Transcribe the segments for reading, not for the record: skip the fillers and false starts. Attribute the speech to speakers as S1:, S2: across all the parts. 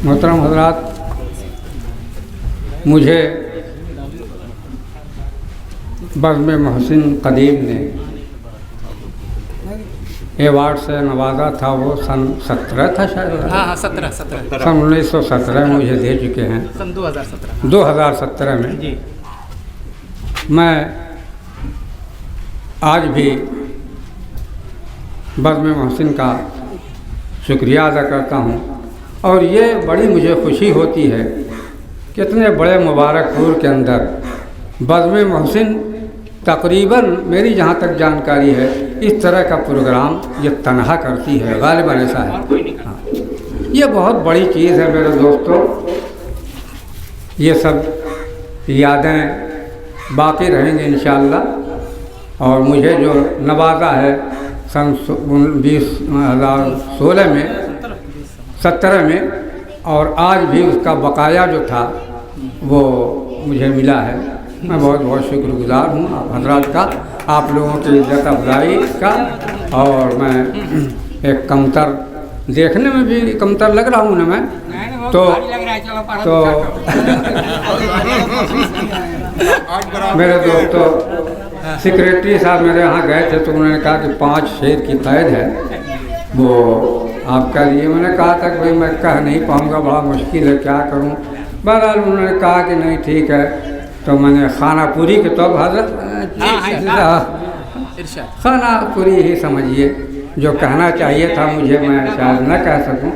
S1: मोहतरम हज़रात, मुझे बज़्म मोहसिन कदीम ने एवार्ड से नवाजा था। वो सन 17 था शायद।
S2: हाँ 17
S1: सन 1917 में मुझे दे चुके हैं।
S2: सन 2017
S1: 2017 में
S2: जी।
S1: मैं आज भी बज़्म मोहसिन का शुक्रिया अदा करता हूँ और ये बड़ी मुझे खुशी होती है कि इतने बड़े मुबारकपुर के अंदर बज़्म मोहसिन तकरीबन मेरी जहाँ तक जानकारी है इस तरह का प्रोग्राम ये तनहा करती है, गालिबन ऐसा है। हाँ, ये बहुत बड़ी चीज़ है मेरे दोस्तों। ये सब यादें बाकी रहेंगी इंशाअल्लाह। और मुझे जो नवाजा है सन 2016 में 17 में, और आज भी उसका बकाया जो था वो मुझे मिला है। मैं बहुत बहुत शुक्रगुजार हूँ आप हजरात का, आप लोगों की इज़्ज़त अफज़ाई का। और मैं एक कमतर, देखने में भी कमतर लग रहा हूँ ना मैं, तो मेरे दोस्तों सेक्रेटरी साहब मेरे यहाँ गए थे तो उन्होंने कहा कि 5 शेर की कैद है वो आपका लिए। मैंने कहा था कि भाई मैं कह नहीं पाऊँगा, बड़ा मुश्किल है, क्या करूँ। बहरहाल उन्होंने कहा कि नहीं ठीक है, तो मैंने खाना पूरी के तो खाना पूरी ही समझिए, जो कहना चाहिए था मुझे मैं शायद न कह सकूं,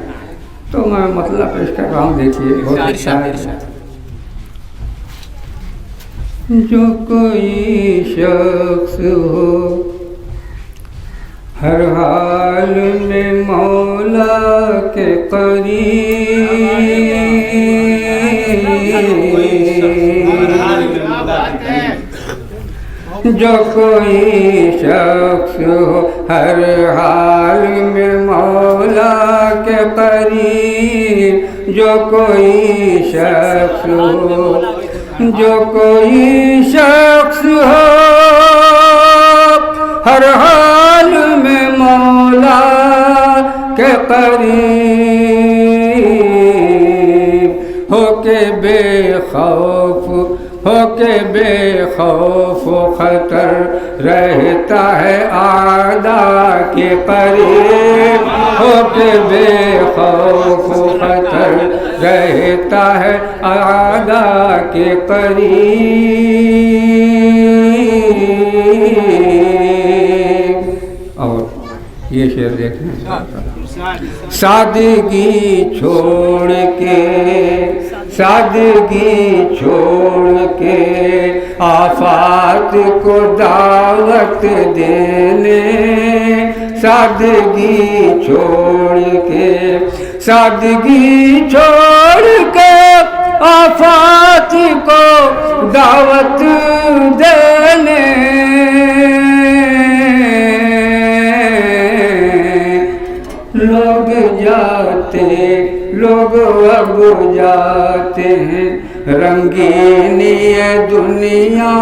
S1: तो मैं मतलब पेश कर रहा हूँ। देखिए बहुत अच्छा है। जो कोई शख्स हो हर हाल में मौला के करीब, जो कोई शख्स हो हर हाल में मौला के करीब, जो कोई शख्स हो, जो कोई शख्स हो हर हाल में मौला के करीब, होके बेखौफ, होके बेखौफ खतर रहता है आदा के करीब, होके बेखौफ खतर रहता है आदा के करीब। और ये शेर देखें। सादगी छोड़ के, सादगी छोड़ के आफात को दावत देने, सादगी छोड़ के, सादगी छोड़ के आफात को दावत देने, लोग जाते, लोग अब जाते हैं रंगीनी दुनिया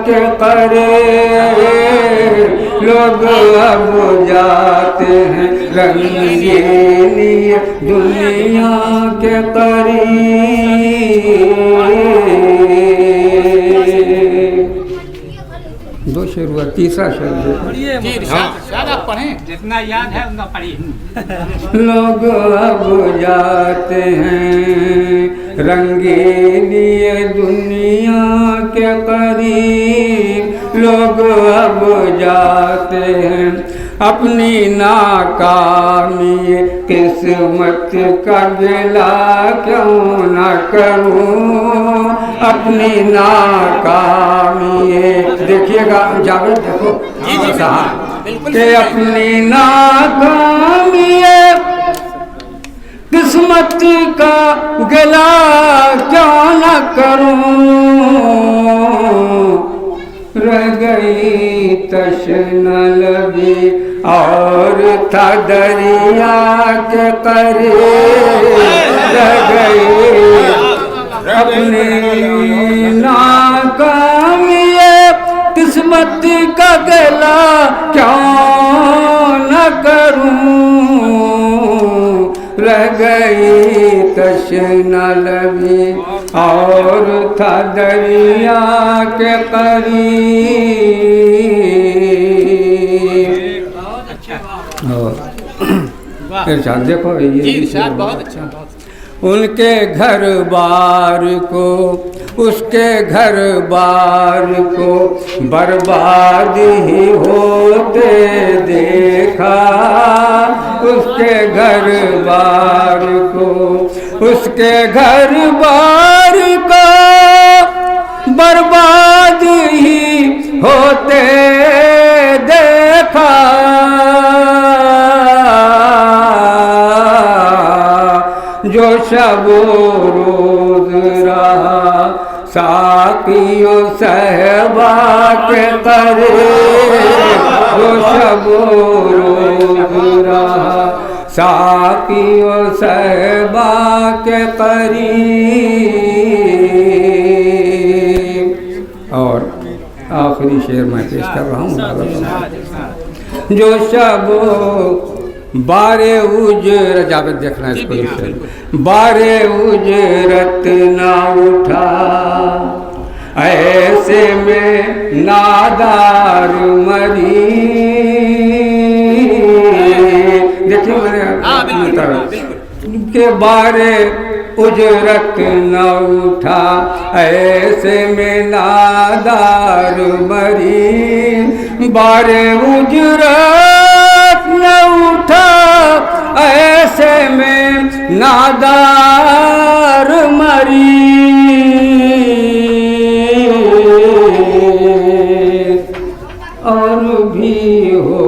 S1: के करीब, लोग अब जाते हैं रंगीनी दुनिया के करीब। 2 शेर हुआ, तीसरा शेर
S2: आप पढ़ें, जितना याद है उतना पढ़िए।
S1: लोग अब जाते हैं रंगीनी दुनिया के करीब, लोग अब जाते हैं अपनी नाकामी किस्मत का गिला क्यों न करूं, अपनी नाकामी, देखिएगा जावेद, देखो कि अपनी नाकामी किस्मत का गिला क्यों न करूं, रह गई तशना लबी और था दरिया के करीब, रह गई अपनी नाकामी किस्मत का गला क्यों न करूं, रह गई तशना लगी और था दरिया के करीब। और इरशाद देखो
S2: जी
S1: ये
S2: इरशाद बहुत अच्छा, बहुत
S1: उनके घर बार को, उसके घर बार को बर्बाद ही होते देखा। उसके घर बार को, उसके घर बार को बर्बाद ही होते देखा। जो शब रोज रहा साकियों सहबा के करीब। जो शब रोज रहा साकियों सहबा के करीब। और आखिरी शेर मैं पेश कर रहा हूँ। जो शब बारे उजरत, जावेद देखना इसको, बारे उजरत ना उठा ऐसे में नादार मरी। देखिए मैंने के बारे उजरत न उठा ऐसे में नादार मरी। बारे उजरत न उठा ऐसे में नादार मरी। और भी हो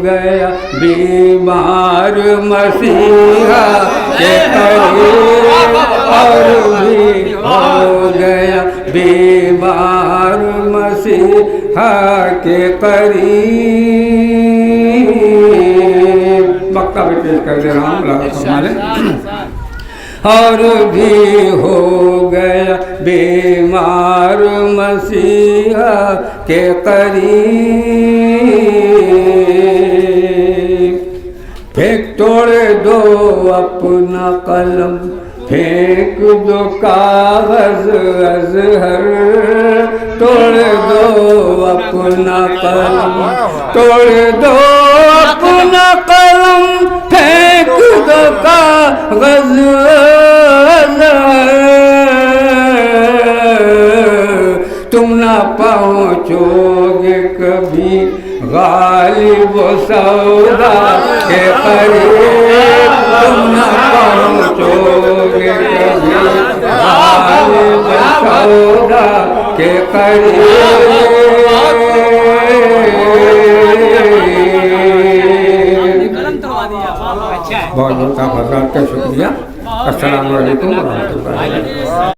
S1: गया बीमार मसीहा के करीब। और भी हो गया बीमार मसीहा के करीब। मक्का भी पेश कर दे रहा हूँ। और भी हो गया बीमार मसीहा के करीब। फेंक तोड़ दो अपना कलम, फेंक दो कागज अज़हर। तोड़ दो अपना कलम, तोड़ दो अपना कलम, फेंक दो कागज अज़हर। तुम ना पहुँचोगे कभी गालिब सौदा के करीब। तुम ना पहुँचोगे कभी गालिब सौदा के करीब। बहुत बहुत आपका शुक्रिया। अस्सलाम वालेकुम व रहमतुल्लाहि व बरकातहू।